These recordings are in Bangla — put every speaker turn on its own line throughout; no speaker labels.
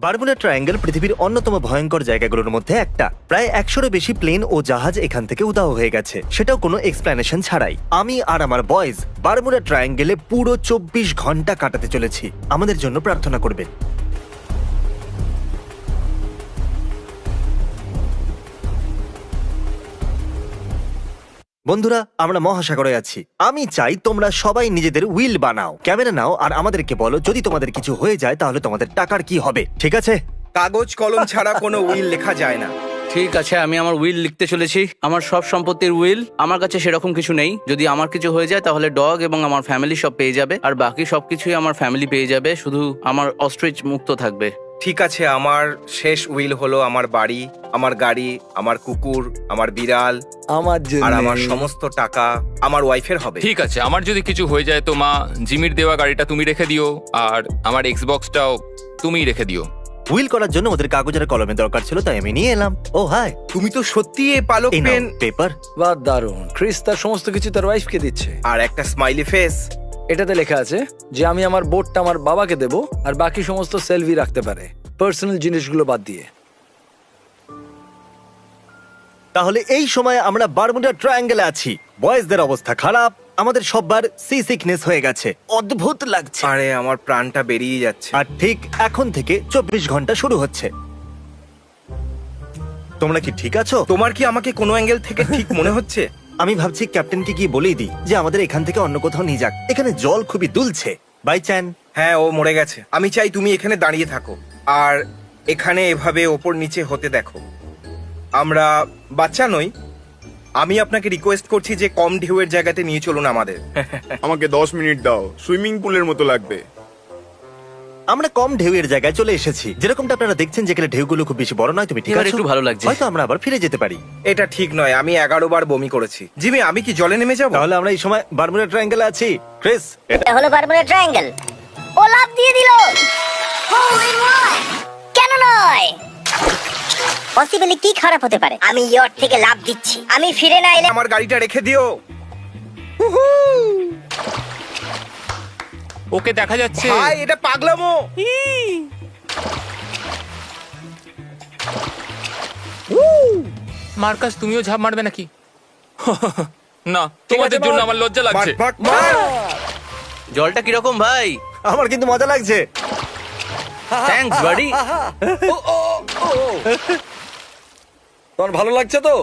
বারমুডা ট্রায়াঙ্গেল পৃথিবীর অন্যতম ভয়ঙ্কর জায়গাগুলোর মধ্যে একটা। প্রায় 100-এরও বেশি প্লেন ও জাহাজ এখান থেকে উধাও হয়ে গেছে, সেটাও কোনো এক্সপ্লেনেশন ছাড়াই। আমি আর আমার বয়েজ বারমুডা ট্রায়াঙ্গেলে পুরো 24 ঘন্টা কাটাতে চলেছি। আমাদের জন্য প্রার্থনা করবেন। বন্ধুরা, আমরা মহাসাগরে আছি। আমি চাই তোমরা সবাই নিজেদের উইল বানাও, ক্যামেরা নাও, আর আমাদেরকে বলো যদি তোমাদের কিছু হয়ে যায় তাহলে তোমাদের টাকার কি হবে, ঠিক আছে?
কাগজ কলম ছাড়া কোনো উইল লেখা যায় না।
ঠিক আছে, আমি আমার উইল লিখতে চলেছি। আমার সব সম্পত্তির উইল। আমার কাছে সেরকম কিছু নেই। যদি আমার কিছু হয়ে যায় তাহলে ডগ এবং আমার ফ্যামিলি সব পেয়ে যাবে, আর বাকি সবকিছুই আমার ফ্যামিলি পেয়ে যাবে। শুধু আমার অস্ট্রিচ মুক্ত থাকবে।
ঠিক আছে, আমার শেষ উইল হলো আমার বাড়ি, আমার গাড়ি, আমার কুকুর, আমার বিড়াল,
আমার জন্য
আর আমার সমস্ত টাকা আমার ওয়াইফের হবে।
ঠিক আছে, আমার যদি কিছু হয়ে যায় তো মা, জিমির দেওয়া গাড়িটা তুমি রেখে দিও, আর আমার এক্সবক্সটাও তুমিই রেখে দিও।
উইল করার জন্য ওদের কাগজের কলমের দরকার ছিল, তাই আমি নিয়ে এলাম। ও হাই,
তুমি তো সত্যি এই পালক
এই
পেন
পেপার।
বা দারুণ। ক্রিস তার সমস্ত কিছু তার ওয়াইফকে দিচ্ছে।
আর একটা স্মাইলি ফেস।
এটাতে লেখা আছে যে আমি আমার বোটটা আমার বাবাকে দেব, আর বাকি সমস্ত সেলভি রাখতে পারে, পার্সোনাল জিনিসগুলো বাদ দিয়ে।
তাহলে এই সময় আমরা বারমুডা ট্রায়াঙ্গেলে আছি। বয়েজদের অবস্থা খারাপ, আমাদের সববার সি সিকনেস হয়ে গেছে, অদ্ভুত লাগছে।
আরে আমার প্রাণটা বেরিয়ে যাচ্ছে।
আর ঠিক এখন থেকে 24 ঘন্টা শুরু হচ্ছে। তোমরা কি ঠিক আছো?
তোমার কি আমাকে কোনো অ্যাঙ্গেল থেকে ঠিক মনে হচ্ছে?
আমি ভাবছি ক্যাপ্টেনকে গিয়ে বলেই দিই যে আমাদের এখান থেকে অন্য কোথাও নিয়ে যাক। এখানে জল খুবই দুলছে। বাই চ্যান।
হ্যাঁ, ও মরে গেছে। আমি চাই তুমি এখানে দাঁড়িয়ে থাকো আর এখানে এভাবে ওপর নিচে হতে দেখো। আমরা বাচ্চা নই। আমি আপনাকে রিকোয়েস্ট করছি যে কম ঢেউয়ের জায়গাতে নিয়ে চলুন আমাদের।
আমাকে 10 মিনিট দাও, সুইমিং পুলের মতো লাগবে।
আমরা কম ঢেউয়ের জায়গায় চলে এসেছি, যেরকমটা আপনারা দেখছেন, যেখানে ঢেউগুলো খুব বেশি বড় নয়। তুমি ঠিক
এবার
আছো?
একটু ভালো লাগছে।
হয়তো আমরা আবার ফিরে যেতে পারি।
এটা ঠিক নয়, আমি 11 বার বমি করেছি। জিমি, আমি কি জলে নেমে যাব?
তাহলে আমরা এই সময় বারমুডা ট্রায়াঙ্গেলে আছি। ক্রিস,
এটা হলো বারমুডা ট্রায়াঙ্গেল। ও লাফ দিয়ে দিল। কেন নয়? পসিবলি কি খারাপ হতে পারে? আমি ইয়ট থেকে লাফ দিচ্ছি। আমি ফিরে না এলে
আমার গাড়িটা রেখে দিও।
ওকে দেখা যাচ্ছে।
ভাই, এটা পাগলামো।
মার্কাস, তুমিও ঝাঁপ মারবে নাকি? না, তোমাদের জন্য আমার লজ্জা লাগছে।
মার, মার, মার।
জলটা কিরকম ভাই?
আমার কিন্তু মজা লাগছে।
থ্যাঙ্কস বাডি।
তোমার ভালো লাগছে তো?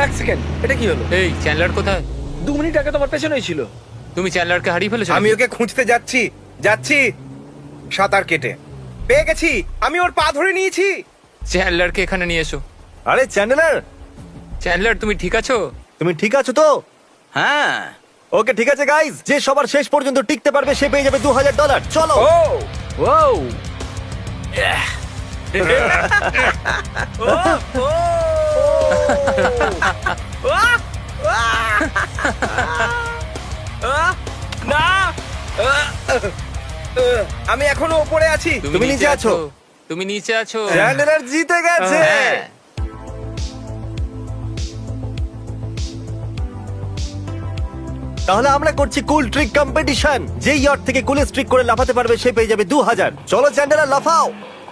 এক সেকেন্ড, এটা কি হলো?
এই চ্যান্ডলার কোথায়?
2 মিনিট আগে তোমার পেছনেই ছিল।
তুমি চ্যান্ডলারকে হারিয়ে ফেলেছো?
আমি ওকে খুঁজতে যাচ্ছি যাচ্ছি সাঁতার কেটে। পেয়ে গেছি, আমি ওর পা ধরে নিয়েছি।
চ্যান্ডলারকে এখানে নিয়ে এসো।
আরে চ্যান্ডেলার,
চ্যান্ডলার, তুমি ঠিক আছো?
তুমি ঠিক আছো তো?
হ্যাঁ।
ওকে, ঠিক আছে গাইজ, যে সবার শেষ পর্যন্ত টিকতে পারবে সে পেয়ে যাবে $2000। চলো।
ও
ওয়াও,
না, আমি এখনো উপরে আছি।
তুমি নিচে আছো।
তুমি নিচে আছো।
চ্যান্ডেলার জিতে গেছে।
হ্যাঁ।
তাহলে আমরা করছি কুল ট্রিক কম্পিটিশন। যে ইয়ট থেকে কুলেস্ট ট্রিক করে লাফাতে পারবে সে পেয়ে যাবে 2000। চলো চ্যান্ডেলার, লাফাও।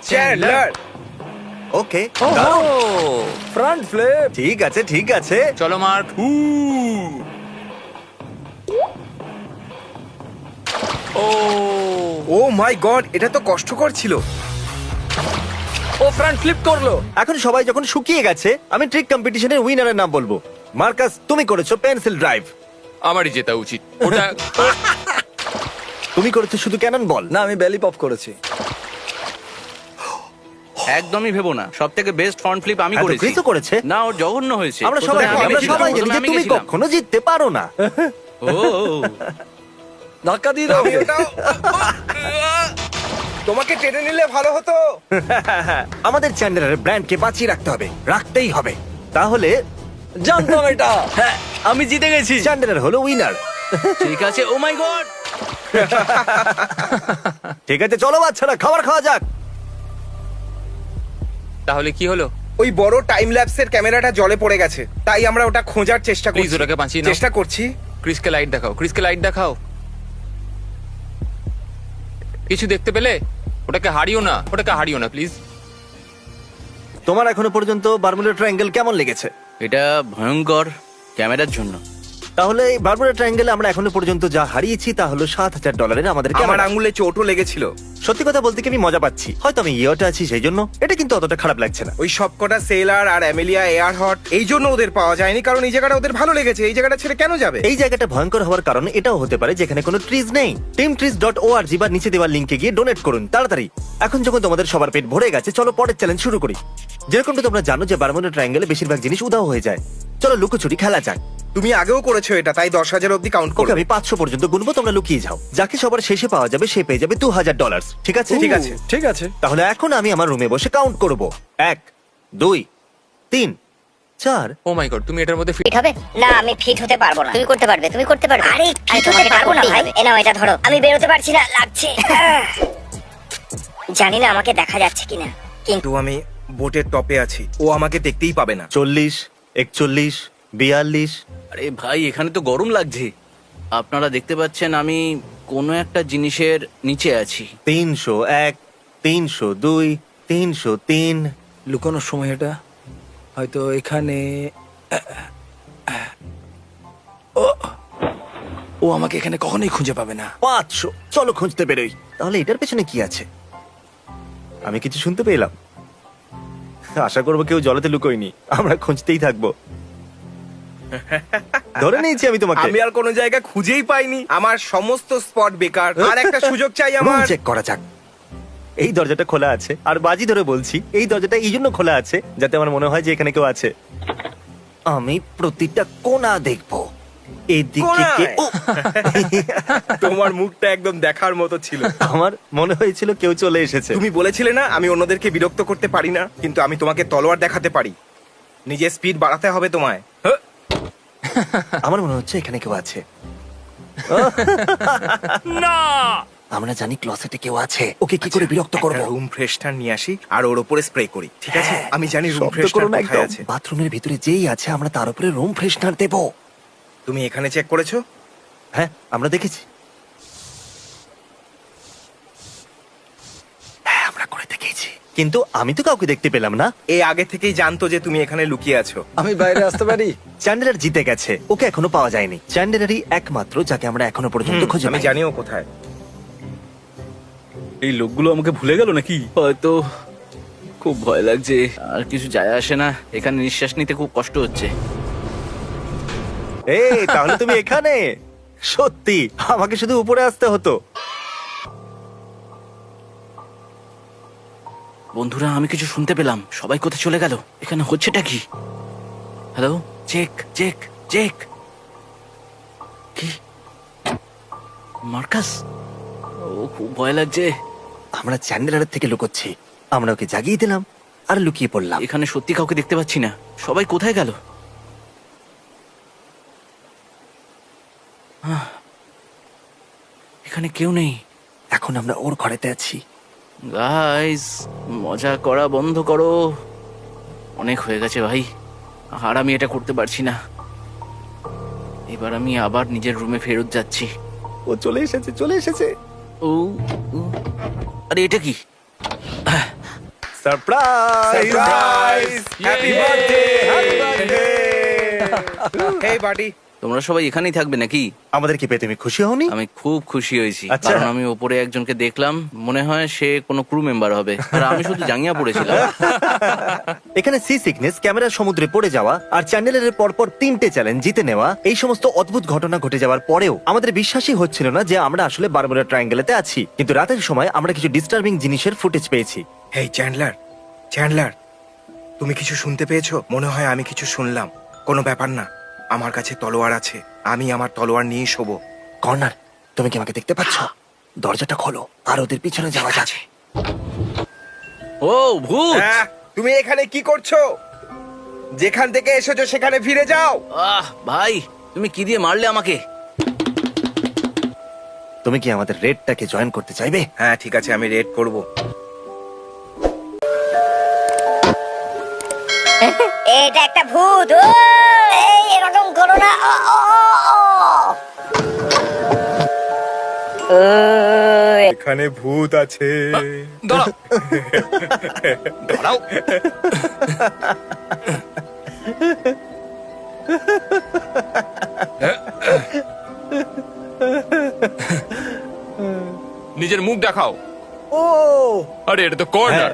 চ্যান্ডলার,
ওকে,
ও,
ফ্রন্ট ফ্লিপ।
ঠিক আছে ঠিক আছে।
চলো মার্ক। ও,
ও মাই গড, এটা তো কষ্টকর ছিল।
ও ফ্রন্ট ফ্লিপ করলো।
এখন সবাই যখন শুকিয়ে গেছে, আমি ট্রিক কম্পিটিশনের উইনারের নাম বলবো। মার্কাস, তুমি করেছো পেন্সিল ড্রাইভ।
আমারই জেতা উচিত। ওটা
তুমি করেছো শুধু ক্যানন বল।
না, আমি বেলি পপ করেছি।
একদমই ভেবো না, সব থেকে বেস্ট ফ্রন্ট ফ্লিপ আমি
হ্যাঁ, তো
করেছি।
ক্রিসও করেছে।
না, ওর জঘন্য হয়েছে।
আমরা
প্রথমে আমি
সবাই
গেছিলাম,
জানি
প্রথমে
যে
আমি
তুমি
গেছিলাম।
কখনো জিততে পারো না।
ও,
ধাক্কা দিয়ে দাও।
আমি ওটাও তোমাকে টেনে নিলে ভালো হতো।
আমাদের চ্যান্ডেলারের ব্র্যান্ডকে বাঁচিয়ে রাখতে হবে, রাখতেই হবে। তাহলে
জানতাম এটা।
হ্যাঁ, আমি জিতে গেছি।
চ্যান্ডেলার হলো উইনার।
ঠিক আছে। ও মাই গড।
ঠিক আছে, চলো বাচ্চারা, খাবার খাওয়া যাক।
তাহলে কি হলো?
ওই বড় টাইম ল্যাপসের ক্যামেরাটা জলে পড়ে গেছে, তাই আমরা ওটা খোঁজার চেষ্টা
Please,
করছি।
ওটাকে বাঁচিয়ে নাও।
চেষ্টা করছি।
ক্রিসকে লাইট দেখাও, ক্রিসকে লাইট দেখাও। কিছু দেখতে পেলে? ওটাকে হারিও না, ওটাকে হারিও না প্লিজ।
তোমার এখনো পর্যন্ত বারমুডা ট্রায়াঙ্গেল কেমন লেগেছে?
এটা ভয়ঙ্কর ক্যামেরার জন্য।
তাহলে এই বারমুডা ট্রায়াঙ্গেলে আমরা এখনো পর্যন্ত যা হারিয়েছি তা হলো $7,000 আমাদের
আমার
ক্যামেরা।
আঙুলে চোটও লেগেছিল।
সত্যি কথা বলতে কি আমি মজা পাচ্ছি, হয়তো আমি ইয়েটা আছি সেই জন্য। এটা কিন্তু অতটা খারাপ লাগছে না।
ওই সবকটা সেলার আর অ্যামেলিয়া এয়ার হট এই জন্য ওদের পাওয়া যায়নি, কারণ এই জায়গাটা ওদের ভালো লেগেছে। এই জায়গাটা ছেড়ে কেন যাবে?
এই জায়গাটা ভয়ঙ্কর হওয়ার কারণ এটাও হতে পারে যেখানে কোনো ট্রিজ নেই। teamtrees.org বা নিচে দেওয়া লিংকে গিয়ে ডোনেট করুন তাড়াতাড়ি। এখন যখন তোমাদের সবার পেট ভরে গেছে, চলো পরের চ্যালেঞ্জ শুরু করি। যেরকমটা তোমরা জানো যে বারমুডা ট্রায়াঙ্গেলে বেশিরভাগ জিনিস উধাও হয়ে যায়। চলো লুকোচুরি খেলা যাক।
তুমি আগেও করেছো এটা, তাই 10,000 অব্দি কাউন্ট
ওকে,
করো।
আমি 500 পর্যন্ত গুনবো, তোমরা লুকিয়ে যাও। যাকে সবার শেষে পাওয়া যাবে সে পেয়ে যাবে $2,000। ঠিক আছে?
ঠিক আছে।
ঠিক আছে।
তাহলে এখন আমি আমার রুমে বসে কাউন্ট করব। 1 2 3 4।
ও মাই গড, তুমি এটার মধ্যে
ফিট হবে না? আমি ফিট হতে পারবো না। তুমি করতে পারবে, তুমি করতে পারবে। আরে ফিট হতে পারবো না ভাই। এ নাও এটা ধরো। আমি বেরোতে পারছি না, লাগছে। জানি না আমাকে দেখা যাচ্ছে কিনা, কিন্তু
কিন্তু আমি বোটের টপে আছি, ও আমাকে দেখতেই পাবে না।
40 41 42।
আরে ভাই, এখানে তো গরম লাগছে। আপনারা দেখতে পাচ্ছেন আমি কোনো একটা জিনিসের নিচে আছি।
301 302 303।
লুকানোর সময় এটা হয়তো এখানে। ও, ও আমাকে এখানে কখনোই খুঁজে পাবে না।
500। চলো খুঁজতে বেরোই। তাহলে এটার পেছনে কি আছে? আমি কিছু শুনতে পেলাম। আশা করবো কেউ জলেতে লুকোয়নি। আমরা খুঁজতেই থাকবো। ধরে নিয়েছি আমি তোমাকে।
আমি আর কোনো জায়গা খুঁজেই পাইনি। আমার সমস্ত স্পট বেকার। আর একটা সুযোগ চাই
রুম
আমার।
চেক করা যাক। এই দরজাটা খোলা আছে, আর বাজি ধরে বলছি এই দরজাটা এই জন্য খোলা আছে যাতে আমার মনে হয় যে এখানে কেউ আছে। আমি প্রতিটা কোণা দেখবো। এদিকে
কোণায়? তোমার মুখটা একদম দেখার মতো ছিল।
আমার মনে হয়েছিল কেউ চলে এসেছে।
তুমি বলেছিলে না আমি অন্যদেরকে বিরক্ত করতে পারি না, কিন্তু আমি তোমাকে তলোয়ার দেখাতে পারি। নিজের স্পিড বাড়াতে হবে তোমায়।
আমার মনে হচ্ছে এখানে কেউ আছে।
না।
আমরা জানি ক্লসেটে কেউ আছে। ওকে কি করে বিরক্ত করব?
রুম ফ্রেশনার নিয়ে আসি আর ওর উপরে স্প্রে করি, ঠিক আছে?
হ্যাঁ,
আমি জানি রুম
শব্দ করো
ফ্রেশনার
না
কোথায়
একদম।
আছে।
বাথরুমের ভিতরে যেই আছে আমরা তার উপরে রুম ফ্রেশনার দেব।
তুমি এখানে চেক করেছো?
হ্যাঁ, আমরা দেখেছি। হ্যাঁ, আমরা করে দেখেছি, কিন্তু আমি তো কাউকে দেখতে পেলাম না।
এ আগে থেকেই জানতো যে তুমি এখানে লুকিয়ে আছো।
আমি বাইরে আসতে পারি?
চ্যান্ডেলার জিতে গেছে, ওকে এখনো পাওয়া যায়নি। চ্যান্ডেলারই একমাত্র যাকে আমরা এখনো পর্যন্ত খুঁজে
আমি
পাইনি।
জানিও কোথায়।
এই লোকগুলো আমাকে ভুলে গেল নাকি? হয়তো। খুব ভয় লাগছে। আর কিছু যায় আসে না, এখানে নিঃশ্বাস নিতে খুব কষ্ট হচ্ছে।
এই তাহলে তুমি এখানে? সত্যি আমাকে শুধু উপরে আসতে হতো।
বন্ধুরা, আমি কিছু শুনতে পেলাম। সবাই কোথায় চলে গেল? এখানে হচ্ছেটা কি? Hello, check check check. কি? মার্কাস? ও, খুব ভয় লাগছে।
আমরা চ্যান্ডেলারের থেকে লুকোচ্ছি। আমরা ওকে জাগিয়ে দিলাম আর লুকিয়ে পড়লাম।
এখানে সত্যি কাউকে দেখতে পাচ্ছি না। সবাই কোথায় গেল? এখানে কেউ নেই।
এখন আমরা ওর ঘরেতে আছি।
গাইস, মজা করা বন্ধ করো। অনেক হয়ে গেছে ভাই, আর আমি এটা করতে পারছি না। এবার আমি আবার নিজের রুমে ফেরত যাচ্ছি।
ও চলে এসেছে, চলে এসেছে।
ও, ও, আরে এটা কি?
Surprise!
Surprise! Happy
Yay!
Birthday! Happy birthday! Hey buddy.
তোমরা সবাই এখানেই থাকবে নাকি?
আমাদেরকে পেয়ে তুমি খুশি হওনি?
আমি খুব খুশি হয়েছি,
আচ্ছা।
কারণ আমি ওপরে একজনকে দেখলাম, মনে হয় সে কোনো ক্রু মেম্বার হবে, আর আমি শুধু জাঙ্গিয়া পড়েছিলাম।
এখানে সি সিকনেস, ক্যামেরা সমুদ্রে পড়ে যাওয়া, আর চ্যান্ডেলের পরপর 3টে চ্যালেঞ্জ জিতে নেওয়া, এই সমস্ত অদ্ভুত ঘটনা ঘটে যাওয়ার পরেও আমাদের বিশ্বাসই হচ্ছিল না যে আমরা আসলে বারমুডা ট্রায়াঙ্গেলেতে আছি। কিন্তু রাতের সময় আমরা কিছু ডিস্টার্বিং জিনিসের ফুটেজ পেয়েছি।
হেই চ্যান্ডলার, চ্যান্ডলার, তুমি কিছু শুনতে পেয়েছো? মনে হয় আমি কিছু শুনলাম। কোনো ব্যাপার না, আমার কাছে তলোয়ার আছে। আমি আমার তলোয়ার নিয়ে শোবো।
কর্নার, তুমি কি আমাকে দেখতে পাচ্ছ? দরজাটা খোলো আর ওদের পিছনে যাওয়া যাক।
ও ভূত!
হ্যাঁ, তুমি এখানে কি করছো? যেখান থেকে এসেছো সেখানে ফিরে যাও।
আহ ভাই, তুমি কি দিয়ে মারলে আমাকে?
তুমি কি আমাদের রেডটাকে জয়েন করতে চাইবে?
হ্যাঁ ঠিক আছে, আমি রেড করব।
এটা একটা ভূত। ও! এই এরকম করো না। ও!
এখানে ভূত আছে।
দাঁড়াও দাঁড়াও নিজের মুখ দেখাও।
ও
আরে এটা তো কর্নার।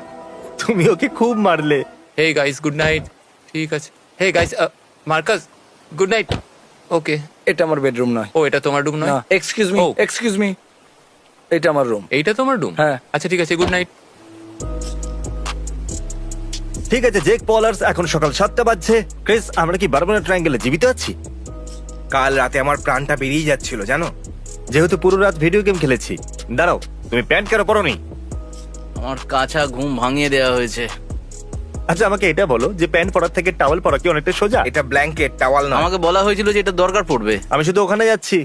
তুমি ওকে খুব মারলে।
Hey guys good night. ঠিক আছে। Hey guys Marcus good night. Okay.
এটা আমার বেডরুম নয়।
ও এটা তোমার রুম নয়?
না, এক্সকিউজ মি,
ও।
এক্সকিউজ মি, এটা আমার রুম।
এইটা তোমার রুম?
হ্যাঁ।
আচ্ছা ঠিক আছে, গুড নাইট।
ঠিক আছে জেক পলার্স, এখন সকাল 7টা বাজছে। ক্রিস, আমরা কি বারমুডা ট্রায়াঙ্গেলে জীবিত আছি?
কাল রাতে আমার প্রাণটা বেরিয়ে যাচ্ছিল জানো।
যেহেতু পুরো রাত ভিডিও গেম খেলেছি। দাঁড়াও, তুমি প্যান্ট কেন পরোনি?
আমার কাঁচা ঘুম ভাঙিয়ে দেওয়া হয়েছে।
আচ্ছা আমাকে এটা বলো যে প্যান্ট পরার থেকে টাওয়েল পরা কি অনেকটা সোজা?
এটা ব্ল্যাঙ্কেট, টাওয়াল না।
আমাকে বলা হয়েছিল যে এটা দরকার পড়বে।
আমি শুধু ওখানে যাচ্ছি।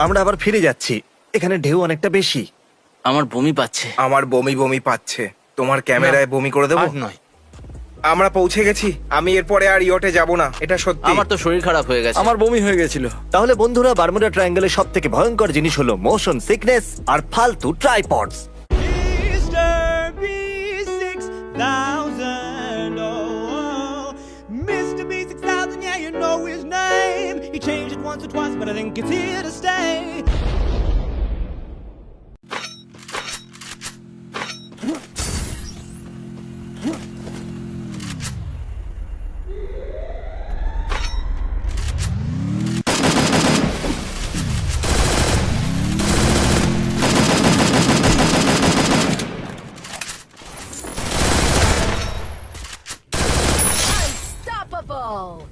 আমরা আবার ফিরে যাচ্ছি। এখানে ঢেউ অনেকটা বেশি।
আমার বমি পাচ্ছে।
আমার বমি বমি পাচ্ছে। তোমার ক্যামেরায় বমি করে দেবো?
আর নয়।
আমরা পৌঁছে গেছি। আমি এরপরে আর ইয়টে যাব না, এটা সত্যি।
আমার তো শরীর খারাপ হয়ে গেছে।
আমার বমি হয়ে গেছিল।
তাহলে বন্ধুরা, বারমুডা ট্রায়াঙ্গেলের সব থেকে ভয়ঙ্কর জিনিস হলো মোশন সিকনেস আর ফালতু tripods.
Mr. B6000, oh, Mr. B6000, yeah, you know his name. He changed it once or twice, but I think it's here to stay.
Unstoppable!